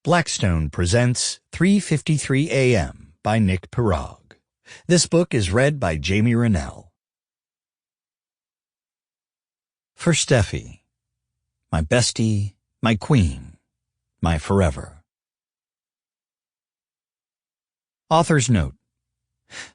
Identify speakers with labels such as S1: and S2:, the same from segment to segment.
S1: Blackstone presents 3:53 a.m. by Nick Pirog. This book is read by Jamie Renell. For Steffi, my bestie, my queen, my forever. Author's note.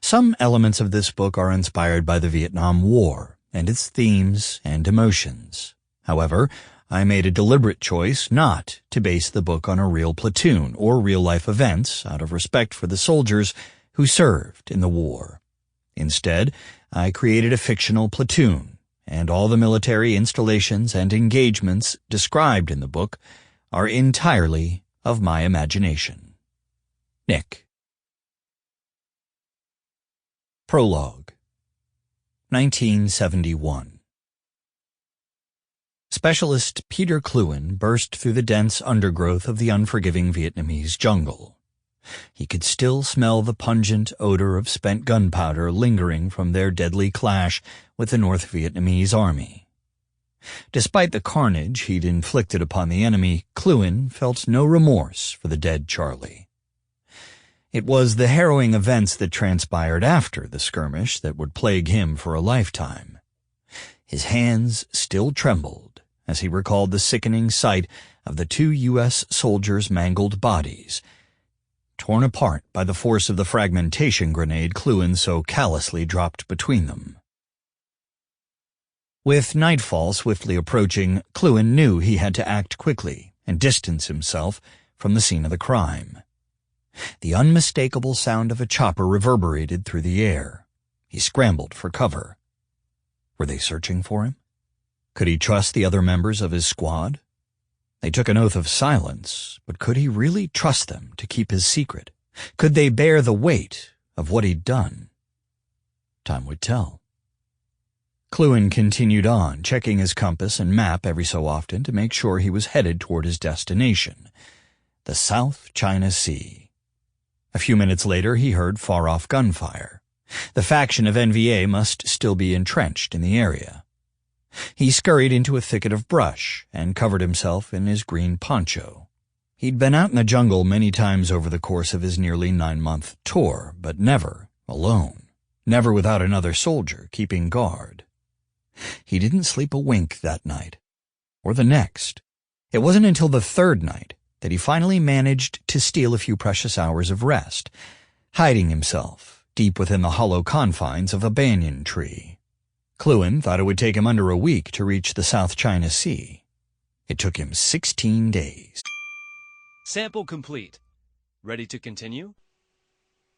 S1: Some elements of this book are inspired by the Vietnam War and its themes and emotions. However, I made a deliberate choice not to base the book on a real platoon or real-life events out of respect for the soldiers who served in the war. Instead, I created a fictional platoon, and all the military installations and engagements described in the book are entirely of my imagination. Nick. Prologue. 1971. Specialist Peter Cluin burst through the dense undergrowth of the unforgiving Vietnamese jungle. He could still smell the pungent odor of spent gunpowder lingering from their deadly clash with the North Vietnamese army. Despite the carnage he'd inflicted upon the enemy, Cluin felt no remorse for the dead Charlie. It was the harrowing events that transpired after the skirmish that would plague him for a lifetime. His hands still trembled as he recalled the sickening sight of the 2 U.S. soldiers' mangled bodies, torn apart by the force of the fragmentation grenade Cluin so callously dropped between them. With nightfall swiftly approaching, Cluin knew he had to act quickly and distance himself from the scene of the crime. The unmistakable sound of a chopper reverberated through the air. He scrambled for cover. Were they searching for him? Could he trust the other members of his squad? They took an oath of silence, but could he really trust them to keep his secret? Could they bear the weight of what he'd done? Time would tell. Cluin continued on, checking his compass and map every so often to make sure he was headed toward his destination, the South China Sea. A few minutes later, he heard far-off gunfire. The faction of NVA must still be entrenched in the area. He scurried into a thicket of brush and covered himself in his green poncho. He'd been out in the jungle many times over the course of his nearly 9-month tour, but never alone, never without another soldier keeping guard. He didn't sleep a wink that night, or the next. It wasn't until the third night that he finally managed to steal a few precious hours of rest, hiding himself deep within the hollow confines of a banyan tree. Cluin thought it would take him under a week to reach the South China Sea. It took him 16 days.
S2: Sample complete. Ready to continue?